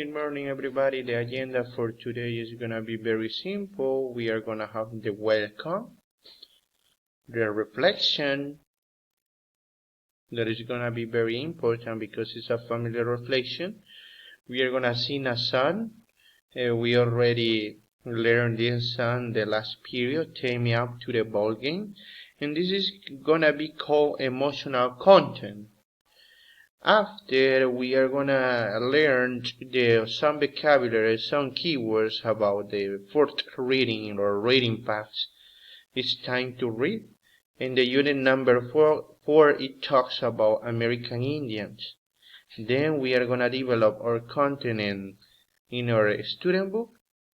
good morning everybody. The agenda for today is gonna be very simple. We are gonna have the welcome, the reflection, that is gonna be very important because it's a family reflection. We are gonna sing a song. We already learned this song the last period, Take Me Up to the Ball Game, and this is gonna be called emotional content. After, we are gonna learn some vocabulary, some keywords about the fourth reading or reading packs. It's time to read. In the unit number 4, it talks about American Indians. Then we are gonna develop our content in our student book.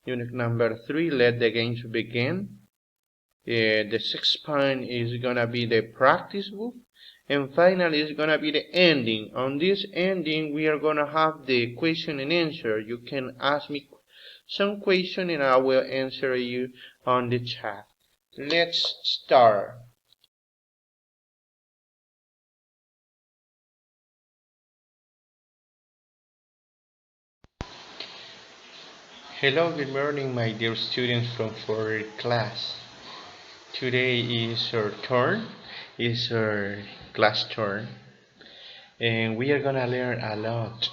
Unit number 3, let the games begin. The sixth point is gonna be the practice book. And finally, it's gonna be the ending. On this ending, we are gonna have the question and answer. You can ask me some question and I will answer you on the chat. Let's start. Hello, good morning, my dear students from 4th class. Today is our turn. It's our class turn. And we are gonna learn a lot.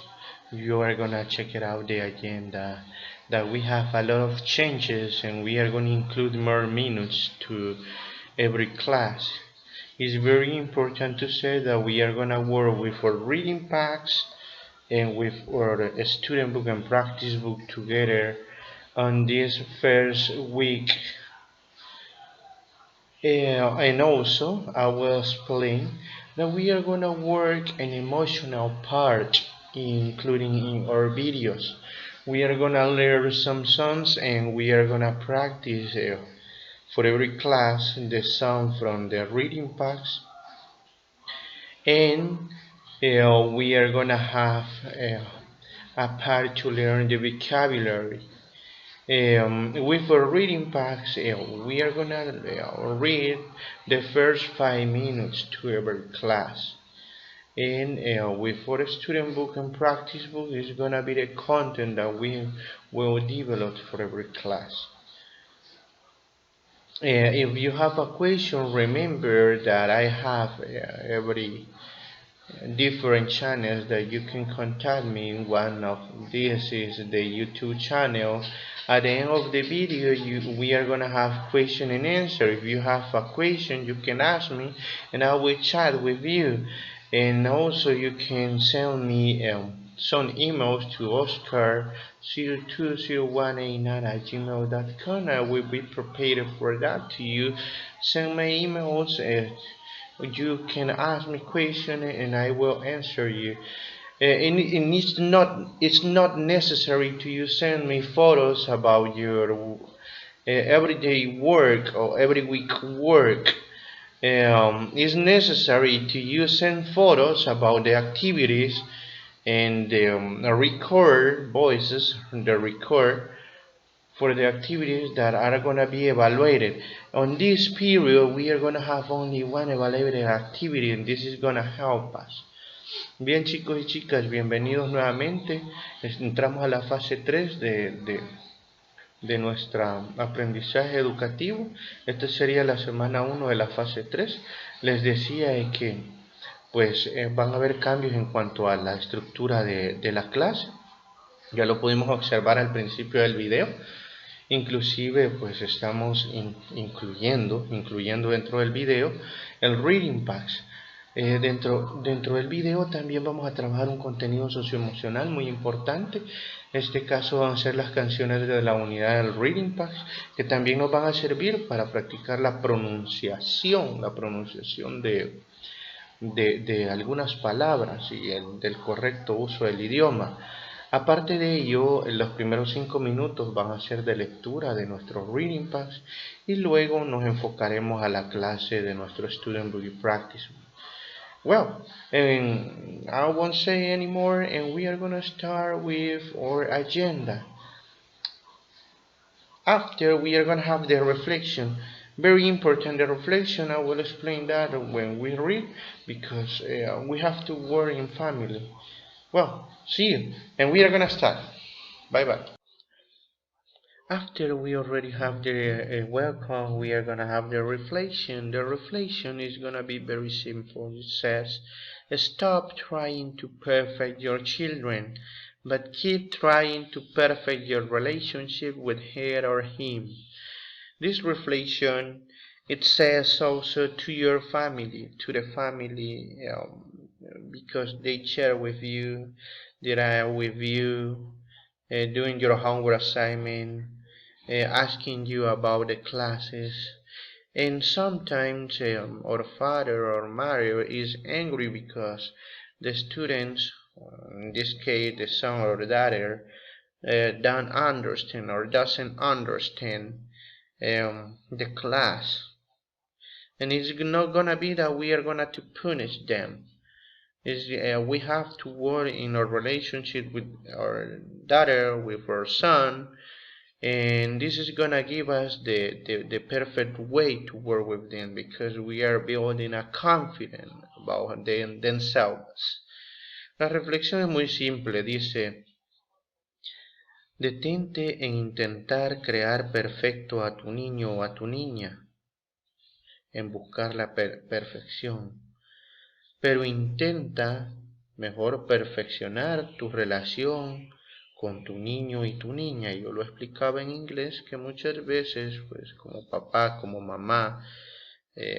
You are gonna check it out, the agenda, that we have a lot of changes and we are going to include more minutes to every class. It's very important to say that we are gonna work with our reading packs and with our student book and practice book together on this first week. And also, I will explain that we are gonna work an emotional part, including in our videos. We are gonna learn some songs and we are gonna practice for every class the song from the reading packs. And we are gonna have a part to learn the vocabulary. With our reading packs, we are gonna read the first 5 minutes to every class. And with our student book and practice book, is gonna be the content that we will develop for every class. If you have a question, remember that I have every different channels that you can contact me. One of these is the YouTube channel. At the end of the video, we are gonna have question and answer. If you have a question, you can ask me and I will chat with you. And also you can send me some emails to oscar020189@gmail.com. I will be prepared for that to you. Send my emails. You can ask me question and I will answer you. And it's not necessary to you send me photos about your everyday work or every week work. It's necessary to you send photos about the activities and record voices, the record for the activities that are going to be evaluated. On this period, we are going to have only one evaluated activity and this is going to help us. Bien, chicos y chicas, bienvenidos nuevamente. Entramos a la fase 3 de nuestro aprendizaje educativo. Esta sería la semana 1 de la fase 3. Les decía que pues van a haber cambios en cuanto a la estructura de la clase. Ya lo pudimos observar al principio del video. Inclusive pues estamos incluyendo dentro del video el reading packs. Dentro del video también vamos a trabajar un contenido socioemocional muy importante. En este caso van a ser las canciones de la unidad del reading packs, que también nos van a servir para practicar la pronunciación de algunas palabras y del correcto uso del idioma. Aparte de ello, los primeros 5 minutos van a ser de lectura de nuestros reading packs y luego nos enfocaremos a la clase de nuestro student book practice. Well, and I won't say anymore, and we are gonna start with our agenda. After, we are gonna have the reflection. Very important, the reflection. I will explain that when we read, because we have to work in family. Well, see you, and we are gonna start. Bye-bye. After we already have the welcome, we are gonna have the reflection. The reflection is gonna be very simple. It says, stop trying to perfect your children, but keep trying to perfect your relationship with her or him. This reflection, it says also to your family, to the family, because they share with you, they are with you, doing your homework assignment, asking you about the classes. And sometimes our father or mother is angry because the students, in this case the son or the daughter, don't understand or doesn't understand the class. And it's not gonna be that we are gonna to punish them. We have to work in our relationship with our daughter, with our son, and this is gonna give us the perfect way to work with them because we are building a confidence about themselves. La reflexión es muy simple, dice, detente en intentar crear perfecto a tu niño o a tu niña, en buscar la perfección, pero intenta mejor perfeccionar tu relación con tu niño y tu niña. Yo lo explicaba en inglés que muchas veces, pues como papá, como mamá,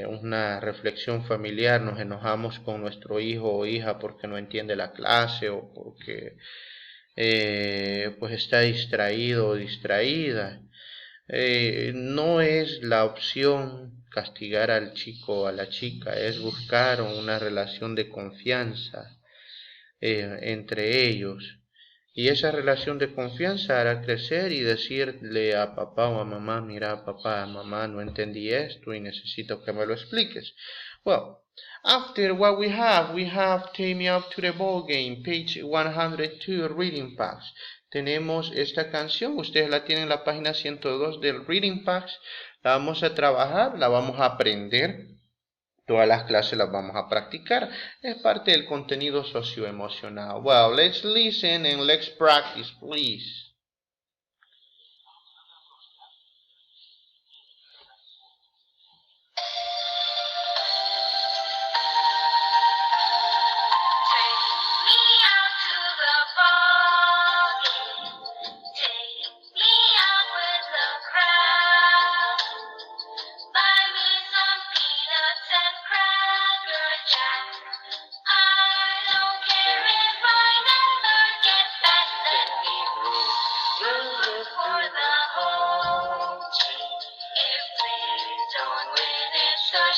una reflexión familiar, nos enojamos con nuestro hijo o hija porque no entiende la clase o porque pues está distraído o distraída. No es la opción castigar al chico o a la chica, es buscar una relación de confianza entre ellos. Y esa relación de confianza hará crecer y decirle a papá o a mamá, mira papá, mamá, no entendí esto y necesito que me lo expliques. Well, after what we have Take Me Up to the Ball Game, page 102, Reading Packs. Tenemos esta canción, ustedes la tienen en la página 102 del Reading Packs. La vamos a trabajar, la vamos a aprender. Todas las clases las vamos a practicar. Es parte del contenido socioemocional. Well, let's listen and let's practice, please.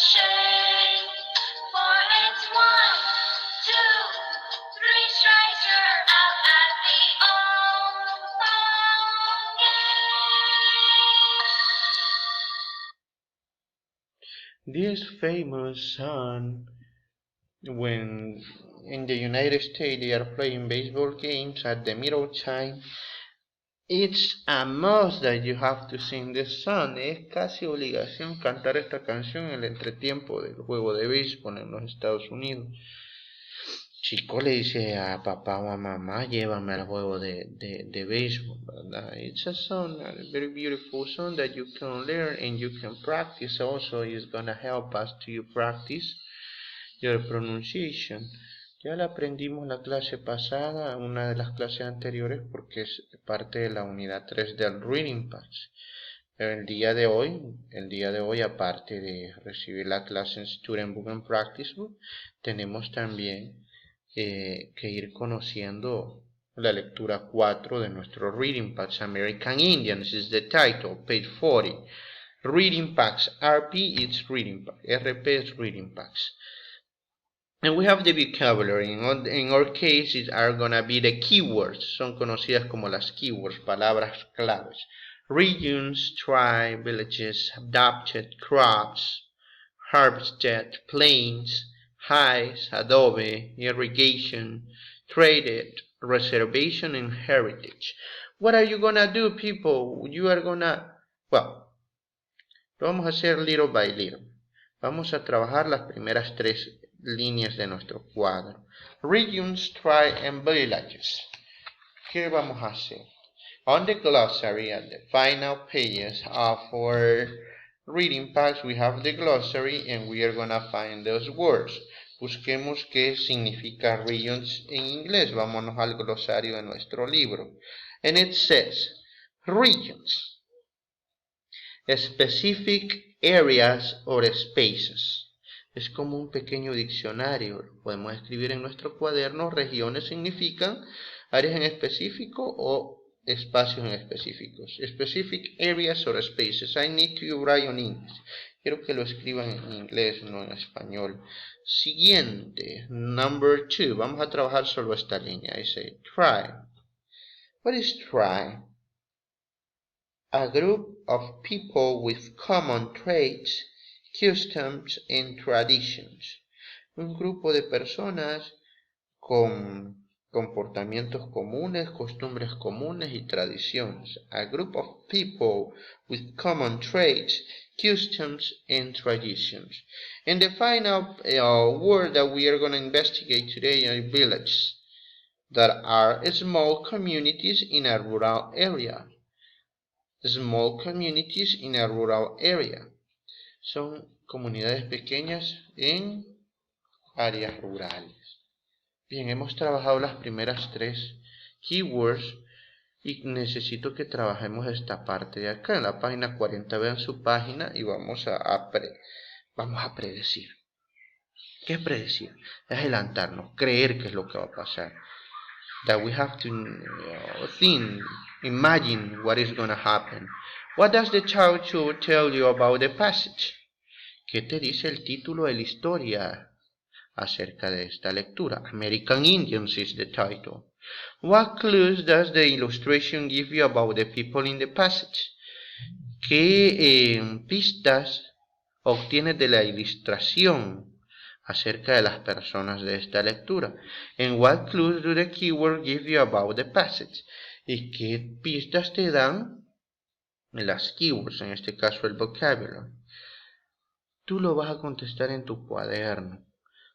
Shame, for it's 1, 2, 3 strikes, you're out at the old ball game. This famous song, when in the United States they are playing baseball games at the middle time, it's a must that you have to sing this song. Es casi obligación cantar esta canción en el entretiempo del juego de béisbol en los Estados Unidos. Chico le dice a papá o a mamá, llévame al juego de béisbol, ¿verdad? It's a song, a very beautiful song that you can learn and you can practice also. It's gonna help us to practice your pronunciation. Ya la aprendimos la clase pasada, una de las clases anteriores, porque es parte de la unidad 3 del Reading Packs. Pero el día de hoy, aparte de recibir la clase en Student Book and Practice Book, tenemos también que ir conociendo la lectura 4 de nuestro Reading Packs. American Indians is the title, page 40. Reading Packs, RP is Reading Packs, RP is Reading Packs. And we have the vocabulary. In our case, it are gonna be the keywords. Son conocidas como las keywords, palabras claves. Regions, tribe, villages, adopted, crops, harvested, plains, highs, adobe, irrigation, traded, reservation, and heritage. What are you gonna do, people? You are gonna, well, lo vamos a hacer little by little. Vamos a trabajar las primeras 3 líneas de nuestro cuadro. Regions, tribe, and villages. ¿Qué vamos a hacer? On the glossary at the final pages of our reading packs, we have the glossary and we are gonna find those words. Busquemos qué significa regions en inglés. Vámonos al glosario de nuestro libro. And it says, regions, specific areas or spaces. Es como un pequeño diccionario. Podemos escribir en nuestro cuaderno. Regiones significan áreas en específico o espacios en específicos. Specific areas or spaces. I need to write on English. Quiero que lo escriban en inglés, no en español. Siguiente, number 2. Vamos a trabajar solo esta línea. I say try. What is try? A group of people with common traits, customs and traditions. Un grupo de personas con comportamientos comunes, costumbres comunes y tradiciones. A group of people with common traits, customs and traditions. And the final word that we are going to investigate today are villages, that are small communities in a rural area. Small communities in a rural area. Son comunidades pequeñas en áreas rurales. Bien, hemos trabajado las primeras 3 keywords y necesito que trabajemos esta parte de acá. En la página 40 vean su página y vamos a predecir. ¿Qué es predecir? Es adelantarnos, creer que es lo que va a pasar. That we have to think, imagine what is going to happen. What does the title tell you about the passage? ¿Qué te dice el título de la historia acerca de esta lectura? American Indians is the title. What clues does the illustration give you about the people in the passage? ¿Qué pistas obtienes de la ilustración acerca de las personas de esta lectura? And what clues do the keywords give you about the passage? ¿Y qué pistas te dan las keywords, en este caso el vocabulary? Tú lo vas a contestar en tu cuaderno.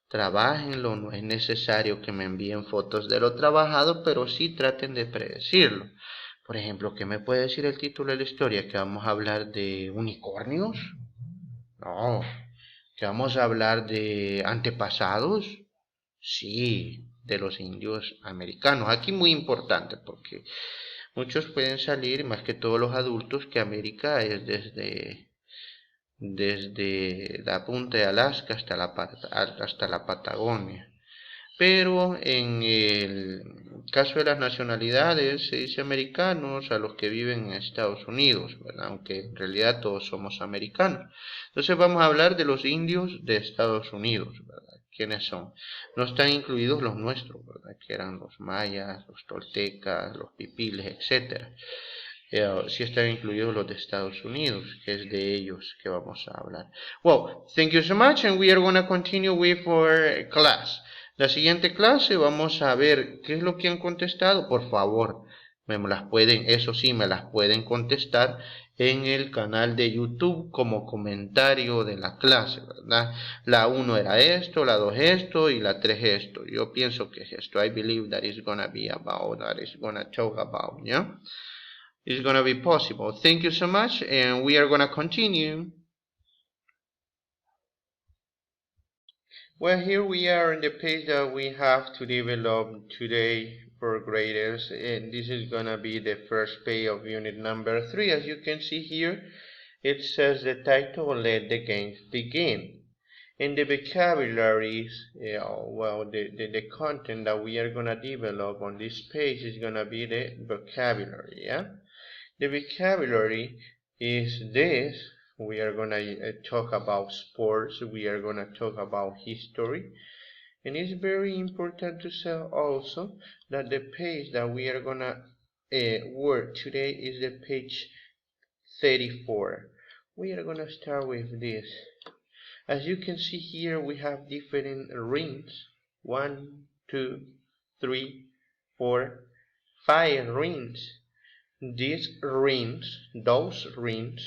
Trabájenlo, no es necesario que me envíen fotos de lo trabajado, pero sí traten de predecirlo. Por ejemplo, ¿qué me puede decir el título de la historia? ¿Que vamos a hablar de unicornios? No. ¿Que vamos a hablar de antepasados? Sí, de los indios americanos. Aquí muy importante porque muchos pueden salir, más que todos los adultos, que América es desde la punta de Alaska hasta la Patagonia. Pero en el caso de las nacionalidades se dice americanos a los que viven en Estados Unidos, ¿verdad? Aunque en realidad todos somos americanos. Entonces vamos a hablar de los indios de Estados Unidos, ¿verdad? ¿Quiénes son? No están incluidos los nuestros, ¿verdad? Que eran los mayas, los toltecas, los pipiles, etc. Sí están incluidos los de Estados Unidos, que es de ellos que vamos a hablar. Well, thank you so much, and we are going to continue with our class. La siguiente clase vamos a ver qué es lo que han contestado. Por favor, eso sí, me las pueden contestar en el canal de YouTube como comentario de la clase, ¿verdad? La 1 era esto, la 2 esto y la 3 esto. Yo pienso que es esto. I believe that is going to be about, that is going to talk about, yeah? It's going to be possible. Thank you so much, and we are going to continue. Well, here we are on the page that we have to develop today for graders, and this is going to be the first page of unit number 3. As you can see here, it says the title, Let the Games Begin. And the vocabularies, well, the content that we are going to develop on this page is going to be the vocabulary, yeah? The vocabulary is this. We are going to talk about sports. We are going to talk about history. And it's very important to say also that the page that we are going to work today is the page 34. We are going to start with this. As you can see here, we have different rings. 1, 2, 3, 4, 5 rings. These rings, those rings,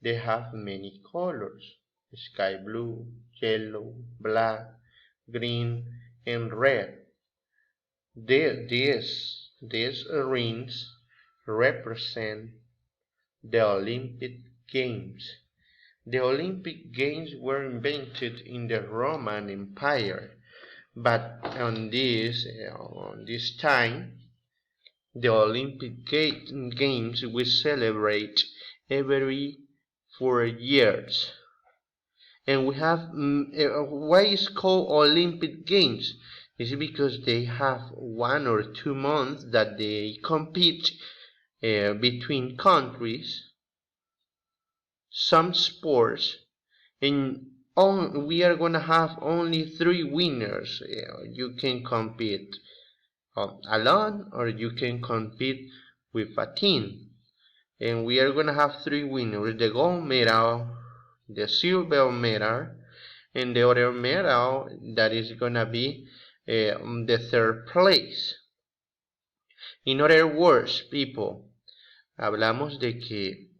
they have many colors: sky blue, yellow, black, green, and red. These rings represent the Olympic Games. The Olympic Games were invented in the Roman Empire, but on this time, the Olympic Games we celebrate every 4 years. And we have, why is called Olympic Games? Is it because they have 1 or 2 months that they compete between countries, some sports, and we are gonna have only 3 winners. You can compete alone, or you can compete with a team. And we are gonna have 3 winners: the gold medal, the silver medal, and the other medal that is gonna be the 3rd place. In other words, people, hablamos de que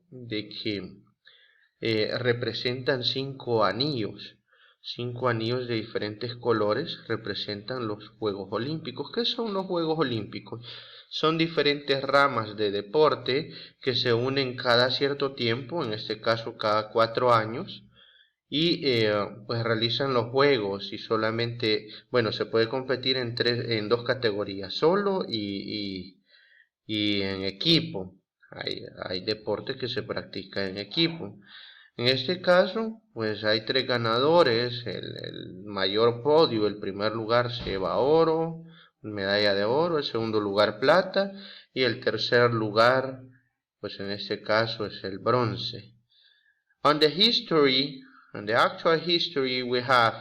representan 5 anillos. 5 anillos de diferentes colores representan los Juegos Olímpicos. ¿Qué son los Juegos Olímpicos? Son diferentes ramas de deporte que se unen cada cierto tiempo, en este caso cada 4 años, y pues realizan los juegos. Y solamente, bueno, se puede competir en 2 categorías, solo y en equipo. Hay deportes que se practican en equipo. En este caso, pues hay 3 ganadores. El mayor podio, el primer lugar se lleva oro, medalla de oro, el segundo lugar plata, y el tercer lugar, pues en este caso es el bronce. On the actual history, we have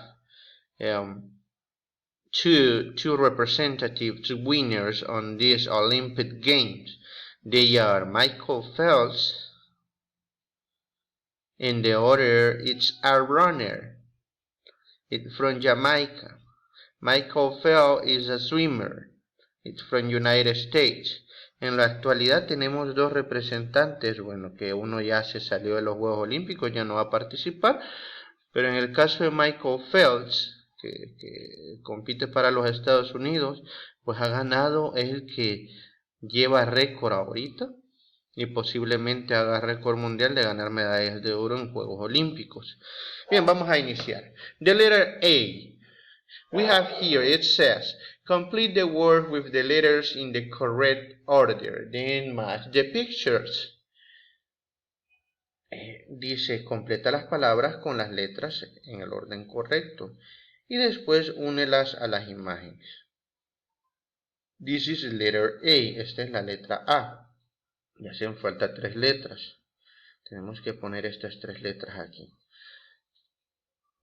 two representative winners on these Olympic Games. They are Michael Phelps, and the other it's a runner. It's from Jamaica. Michael Phelps is a swimmer. It's from United States. En la actualidad tenemos 2 representantes, bueno, que uno ya se salió de los Juegos Olímpicos, ya no va a participar, pero en el caso de Michael Phelps, que compite para los Estados Unidos, pues ha ganado, es el que lleva récord ahorita, y posiblemente haga récord mundial de ganar medallas de oro en Juegos Olímpicos. Bien, vamos a iniciar. The letter A. We have here, it says, complete the word with the letters in the correct order, then match the pictures. Dice, completa las palabras con las letras en el orden correcto y después únelas a las imágenes. This is letter A. Esta es la letra A. Ya hacen falta 3 letras. Tenemos que poner estas 3 letras aquí.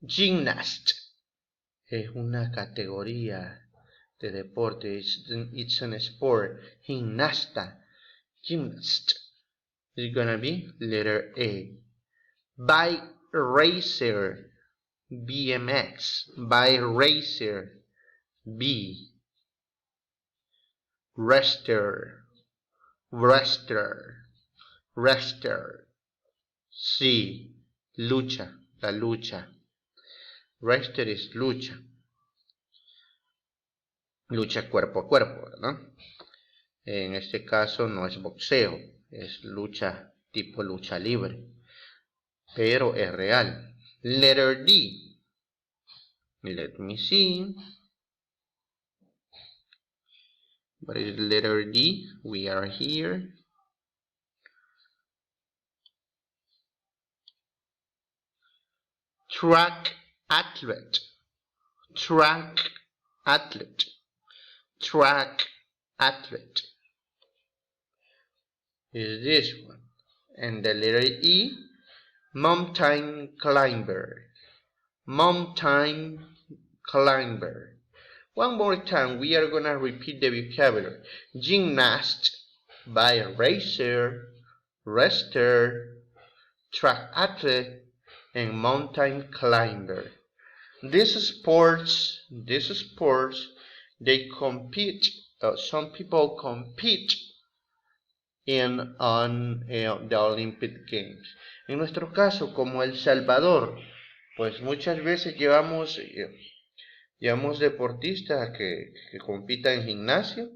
Gymnast es una categoría de deporte. It's an sport. Gimnasta. Gymnast. It's gonna be letter A. Bike racer. BMX. Bike racer. B. Wrestler. Sí, lucha, la lucha. Wrestler es lucha. Lucha cuerpo a cuerpo, ¿verdad? En este caso no es boxeo, es lucha tipo lucha libre. Pero es real. Letter D. Let me see. What is letter D? We are here. Track athlete. Track athlete. Track athlete. Is this one. And the letter E. Mountain climber. Mountain climber. One more time, we are gonna repeat the vocabulary. Gymnast, bike racer, wrestler, track athlete, and mountain climber. These sports, they compete. Some people compete on the Olympic Games. En nuestro caso, como El Salvador, pues muchas veces llevamos deportistas que compitan en gimnasio,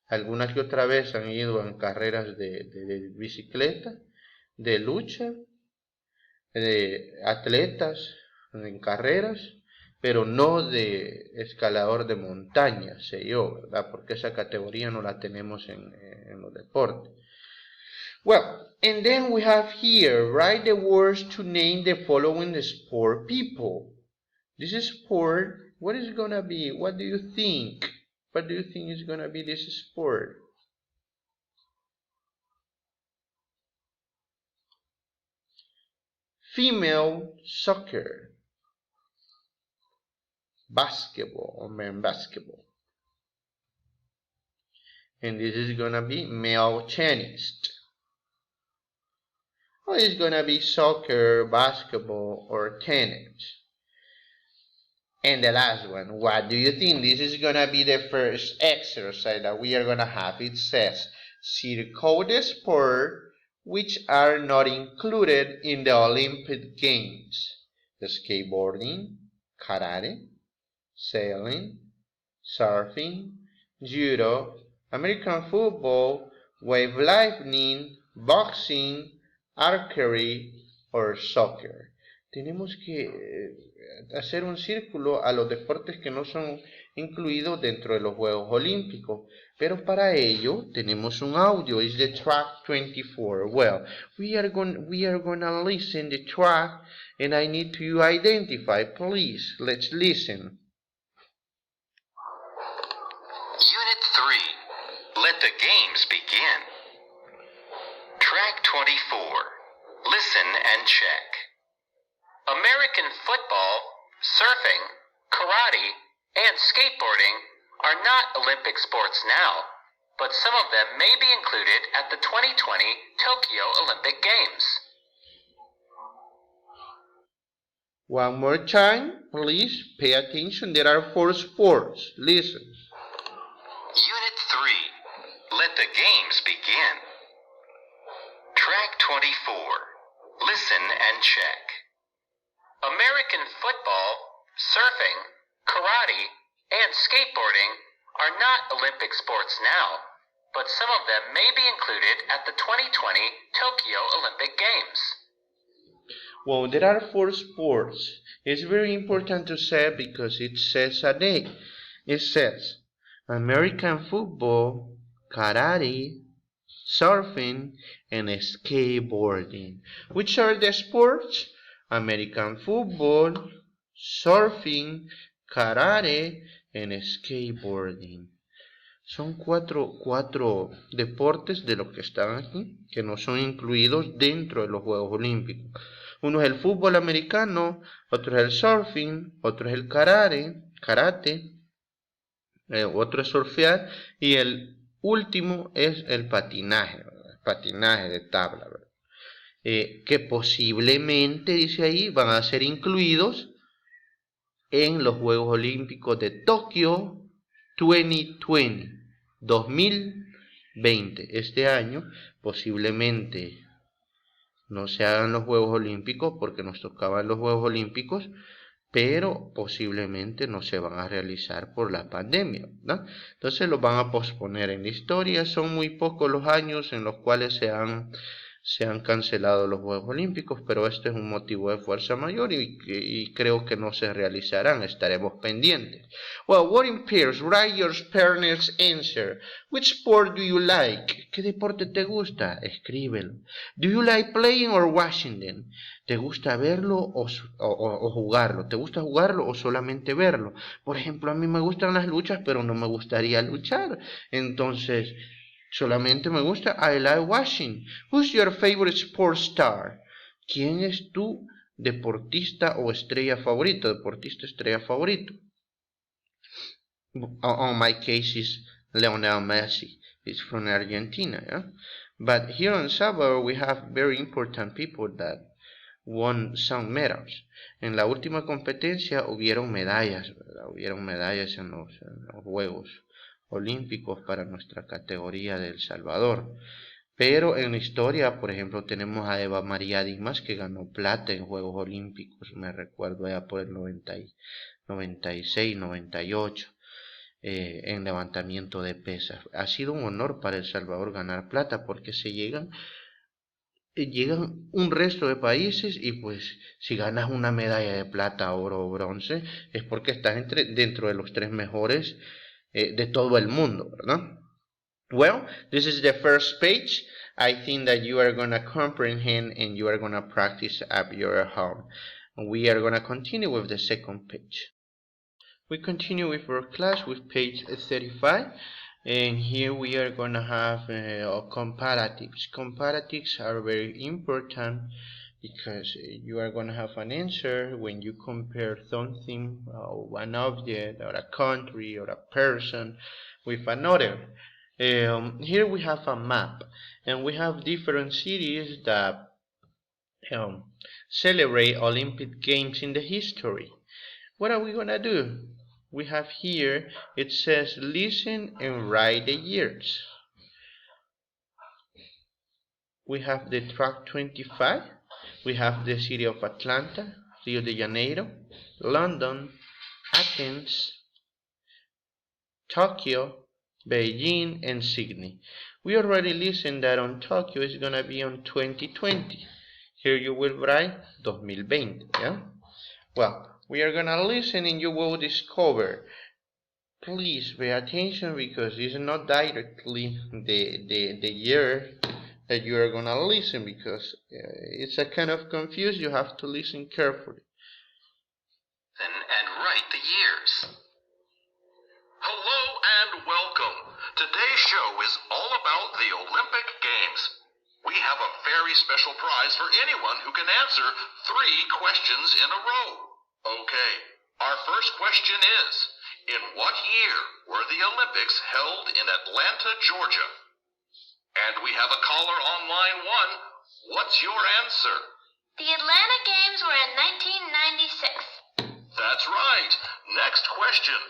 Algunas que otra vez han ido en carreras de bicicleta, de lucha, de atletas en carreras, pero no de escalador de montaña, sé yo, ¿verdad? Porque esa categoría no la tenemos en los deportes. Well, and then we have here, write the words to name the following sport people. This sport, what is gonna be? What do you think? What do you think is gonna be this sport? Female soccer, basketball or men basketball. And this is gonna be male tennis. Or it's gonna be soccer, basketball, or tennis. And the last one, what do you think? This is gonna be the first exercise that we are gonna have. It says, circle the sport which are not included in the Olympic Games. The skateboarding, karate, sailing, surfing, judo, American football, wave lifting, boxing, archery, or soccer. Tenemos que hacer un círculo a los deportes que no son incluidos dentro de los Juegos Olímpicos. Pero para ello tenemos un audio. It's the track 24. Well, we are gonna listen the track and I need to identify. Please, let's listen. Unit 3. Let the games begin. Track 24. Listen and check. American football, surfing, karate, and skateboarding are not Olympic sports now, but some of them may be included at the 2020 Tokyo Olympic Games. One more time, please pay attention. There are 4 sports. Listen. Unit 3. Let the games begin. Track 24. Listen and check. American football, surfing, karate, and skateboarding are not Olympic sports now, but some of them may be included at the 2020 Tokyo Olympic Games. Well, there are 4 sports. It's very important to say because it says a day. It says American football, karate, surfing, and skateboarding. Which are the sports? American football, surfing, karate, and skateboarding. Son cuatro deportes de los que están aquí que no son incluidos dentro de los Juegos Olímpicos. Uno es el fútbol americano, otro es el surfing, otro es el karate, otro es surfear y el último es el patinaje, ¿verdad? Patinaje de tabla, ¿verdad? Que posiblemente, dice ahí, van a ser incluidos en los Juegos Olímpicos de Tokio 2020. Este año posiblemente no se hagan los Juegos Olímpicos porque nos tocaban los Juegos Olímpicos, pero posiblemente no se van a realizar por la pandemia, ¿no? Entonces los van a posponer. En la historia son muy pocos los años en los cuales se han cancelado los Juegos Olímpicos, pero este es un motivo de fuerza mayor y creo que no se realizarán. Estaremos pendientes. Well, what in pairs? Write your partner's answer. Which sport do you like? ¿Qué deporte te gusta? Escríbelo. Do you like playing or watching them? ¿Te gusta verlo o jugarlo? ¿Te gusta jugarlo o solamente verlo? Por ejemplo, a mí me gustan las luchas, pero no me gustaría luchar. Entonces, solamente me gusta I like watching. Who's your favorite sports star? ¿Quién es tu deportista o estrella favorito? Deportista estrella favorito. On my case is Lionel Messi. He's from Argentina, yeah? But here in Salvador we have very important people that won some medals. En la última competencia hubieron medallas, ¿verdad? Hubieron medallas en los Juegos Olímpicos para nuestra categoría de El Salvador. Pero en la historia, por ejemplo, tenemos a Eva María Dimas que ganó plata en Juegos Olímpicos, me recuerdo ya por el 96, 98. en levantamiento de pesas. Ha sido un honor para El Salvador ganar plata porque llegan un resto de países y pues si ganas una medalla de plata, oro o bronce es porque estás dentro de los tres mejores de todo el mundo, ¿verdad? Well, this is the first page. I think that you are going to comprehend and you are going to practice at your home. We are going to continue with the second page. We continue with our class with page 35, and here we are going to have comparatives. Comparatives are very important because you are going to have an answer when you compare something, one object or a country or a person with another. Here we have a map, and we have different cities that celebrate Olympic Games in the history. What are we gonna do? We have here, it says listen and write the years. We have the track 25. We have the city of Atlanta, Rio de Janeiro, London, Athens, Tokyo, Beijing, and Sydney. We already listened that on Tokyo is gonna be on 2020. Here you will write 2020, yeah? Well, we are gonna listen and you will discover. Please pay attention because it's not directly the year that you are gonna listen because it's a kind of confused. You have to listen carefully. And write the years. Hello and welcome. Today's show is all about the Olympic Games. We have a very special prize for anyone who can answer 3 questions in a row. Okay, our first question is, in what year were the Olympics held in Atlanta, Georgia? And we have a caller on line 1. What's your answer? The Atlanta Games were in 1996. That's right. Next question.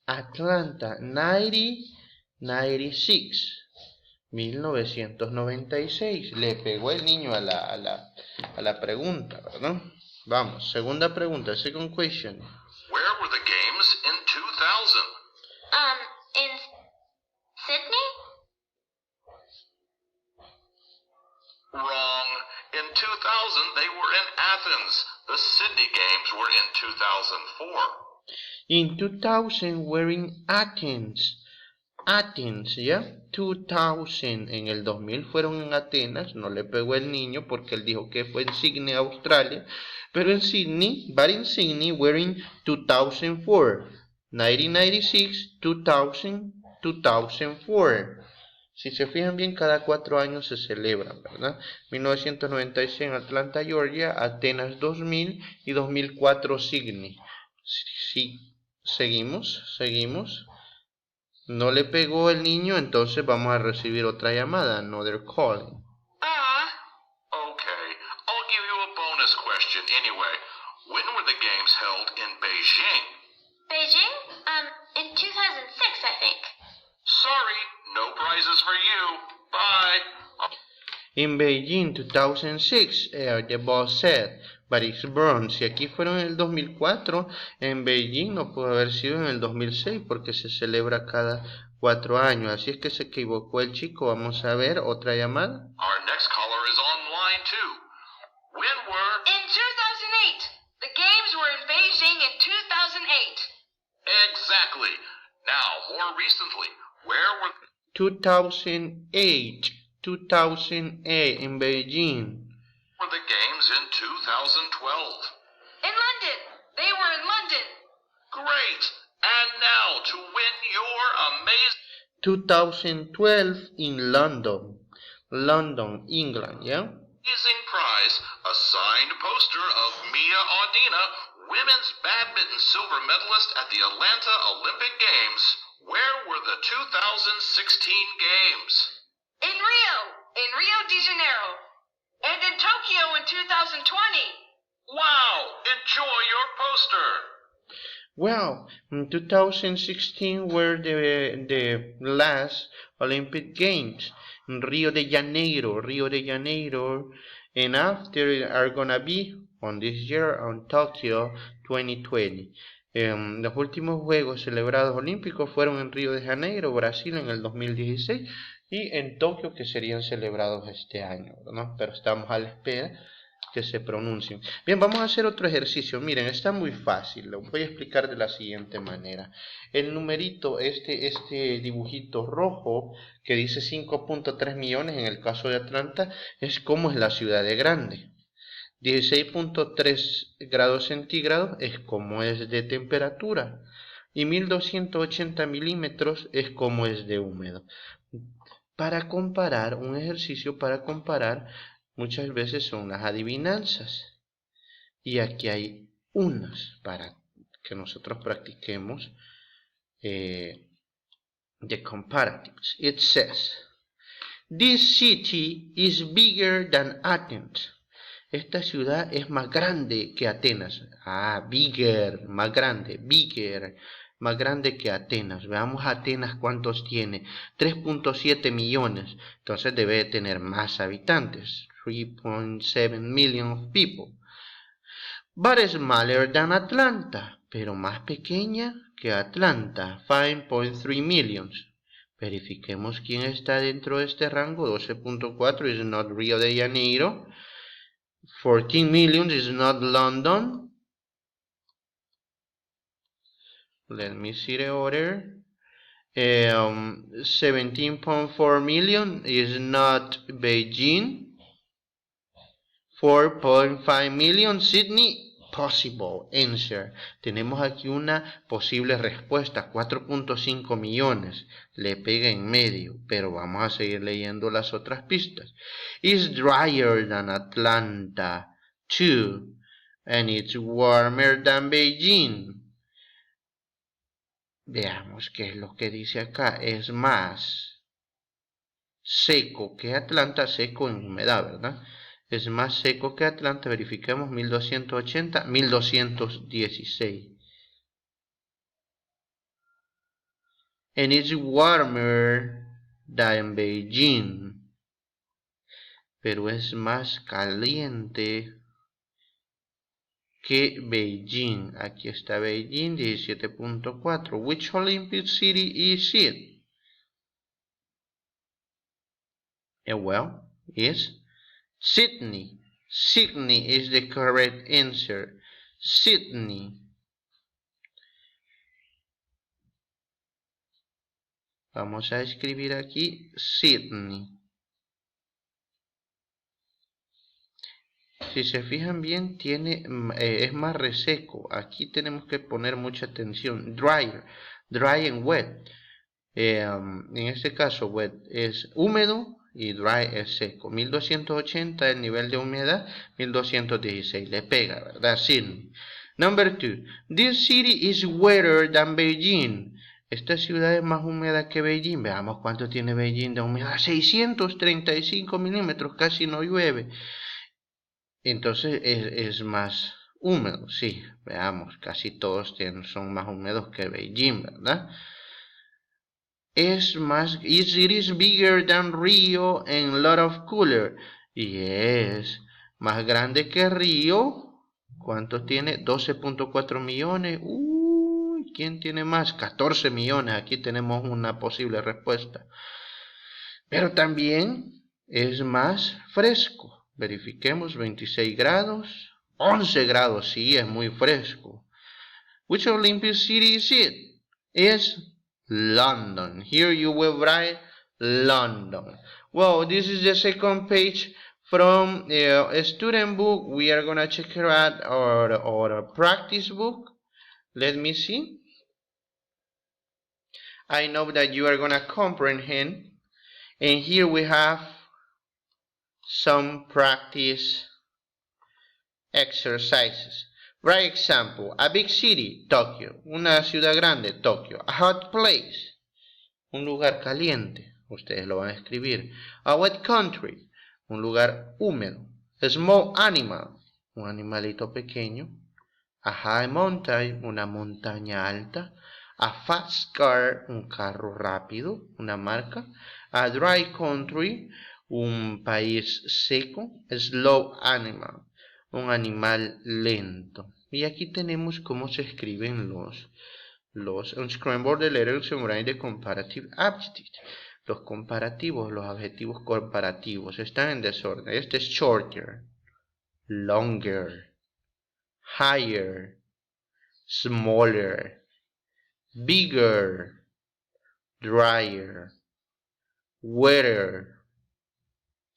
Atlanta, 1996. 1996. Le pegó el niño a la pregunta, ¿verdad? Vamos, segunda pregunta, second question. Where were the games in 2000? In Sydney? Wrong. In 2000, they were in Athens. The Sydney Games were in 2004. In 2000 we're in Athens. Athens, ¿ya? 2000. En el 2000 fueron en Atenas. No le pegó el niño porque él dijo que fue en Sydney, Australia. Pero en Sydney, but in Sydney we're in 2004. 1996, 2000, 2004. Si se fijan bien, cada 4 años se celebran, ¿verdad? 1996 en Atlanta, Georgia, Atenas 2000 y 2004 Sydney. Sí, seguimos. No le pegó el niño, entonces vamos a recibir otra llamada, another call. Okay. I'll give you a bonus question anyway. When were the games held in Beijing? Beijing? In 2006, I think. Sorry, no prizes for you. Bye. In Beijing 2006, the boss said, but it's wrong. Si aquí fueron en el 2004, en Beijing no pudo haber sido en el 2006 porque se celebra cada 4 años. Así es que se equivocó el chico. Vamos a ver otra llamada. Our next caller is on line 2. When were... In 2008. The games were in Beijing in 2008. Exactly. Now, more recently, where were... 2008 in Beijing. Were the games in 2012? In London. They were in London. Great. And now to win your amazing... 2012 in London, England, yeah? Amazing prize, a signed poster of Mia Audina, women's badminton silver medalist at the Atlanta Olympic Games. Where were the 2016 games? In Rio de Janeiro. And in Tokyo in 2020. Wow! Enjoy your poster! Well, in 2016 were the last Olympic Games in Rio de Janeiro, and after are gonna be on this year on Tokyo 2020. Los últimos Juegos celebrados olímpicos fueron en Río de Janeiro, Brasil, en el 2016 y en Tokio, que serían celebrados este año, ¿no? Pero estamos a la espera que se pronuncien. Bien, vamos a hacer otro ejercicio. Miren, está muy fácil. Lo voy a explicar de la siguiente manera. El numerito, este dibujito rojo que dice 5.3 millones en el caso de Atlanta, es como es la ciudad de grande. 16.3 grados centígrados es como es de temperatura y 1280 milímetros es como es de húmedo. Para comparar, un ejercicio para comparar muchas veces son las adivinanzas y aquí hay unas para que nosotros practiquemos the comparatives. It says, this city is bigger than Athens. Esta ciudad es más grande que Atenas. Bigger, más grande, bigger, más grande que Atenas. Veamos Atenas cuántos tiene. 3.7 millones. Entonces debe tener más habitantes. 3.7 million people. But smaller than Atlanta. Pero más pequeña que Atlanta. 5.3 millions. Verifiquemos quién está dentro de este rango. 12.4 is not Rio de Janeiro. 14 million is not London. Let me see the order. 17.4 million is not Beijing. 4.5 million Sydney. Possible answer. Tenemos aquí una posible respuesta. 4.5 millones. Le pega en medio. Pero vamos a seguir leyendo las otras pistas. Is drier than Atlanta. 2. And it's warmer than Beijing. Veamos qué es lo que dice acá. Es más seco que Atlanta. Seco en humedad, ¿verdad? Es más seco que Atlanta. Verifiquemos 1280, 1216. And it's warmer than Beijing. Pero es más caliente que Beijing. Aquí está Beijing, 17.4. Which Olympic city is it? Well, is Sydney. Sydney is the correct answer. Sydney. Vamos a escribir aquí Sydney. Si se fijan bien, es más reseco. Aquí tenemos que poner mucha atención. Dry and wet. En este caso, wet es húmedo y dry es seco. 1280 el nivel de humedad, 1216. Le pega, ¿verdad? Sydney. Number 2. This city is wetter than Beijing. Esta ciudad es más húmeda que Beijing. Veamos cuánto tiene Beijing de humedad. 635 milímetros, casi no llueve. Entonces es más húmedo, sí. Veamos, casi todos son más húmedos que Beijing, ¿verdad? It is bigger than Rio and a lot of cooler. Y es más grande que Río. ¿Cuánto tiene? 12.4 millones. ¿Quién tiene más? 14 millones. Aquí tenemos una posible respuesta. Pero también es más fresco. Verifiquemos, 26 grados. 11 grados, sí, es muy fresco. Which Olympic city is it? Es London. Here you will write London. Well, this is the second page from a student book. We are going to check out our practice book. Let me see. I know that you are going to comprehend. And here we have some practice exercises. Right example, a big city, Tokyo. Una ciudad grande, Tokio. A hot place, un lugar caliente. Ustedes lo van a escribir. A wet country, un lugar húmedo. A small animal, un animalito pequeño. A high mountain, una montaña alta. A fast car, un carro rápido, una marca. A dry country, un país seco. A slow animal, un animal lento. Y aquí tenemos cómo se escriben los unscrambled the letters and write the comparative adjectives. Los comparativos, los adjetivos comparativos están en desorden. Este es shorter, longer, higher, smaller, bigger, drier, wetter,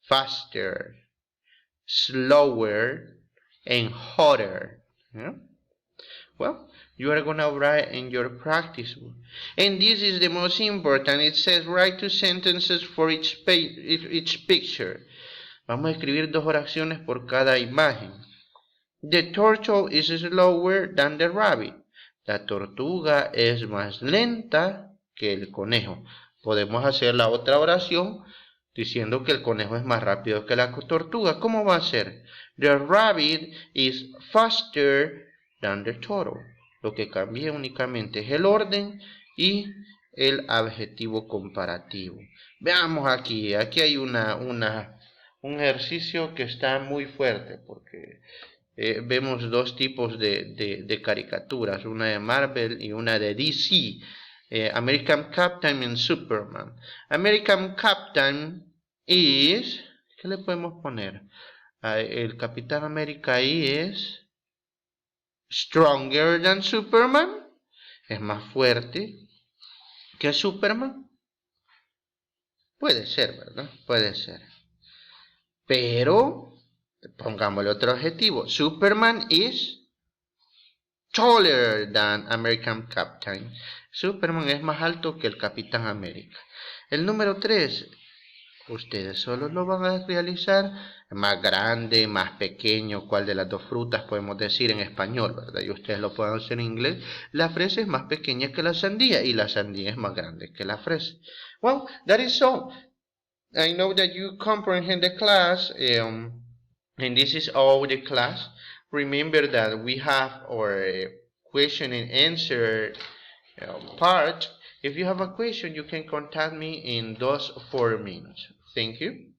faster, slower, and hotter. Yeah? Well, you are gonna write in your practice book. And this is the most important. It says write 2 sentences for each picture. Vamos a escribir 2 oraciones por cada imagen. The turtle is slower than the rabbit. La tortuga es más lenta que el conejo. Podemos hacer la otra oración diciendo que el conejo es más rápido que la tortuga. ¿Cómo va a ser? The rabbit is faster than the turtle. Lo que cambia únicamente es el orden y el adjetivo comparativo. Veamos aquí hay un ejercicio que está muy fuerte porque vemos 2 tipos de caricaturas, una de Marvel y una de DC. American Captain and Superman. American Captain is, ¿qué le podemos poner? El Capitán América es stronger than Superman, es más fuerte que Superman. Puede ser, ¿verdad? Puede ser. Pero, pongámosle otro adjetivo. Superman is taller than American Captain. Superman es más alto que el Capitán América. El número 3, ustedes solo lo van a realizar más grande, más pequeño, cuál de las 2 frutas podemos decir en español, ¿verdad? Y ustedes lo pueden hacer en inglés. La fresa es más pequeña que la sandía y la sandía es más grande que la fresa. Well, that is all. I know that you comprehend the class, and this is all the class. Remember that we have our question and answer part. If you have a question, you can contact me in those 4 minutes. Thank you.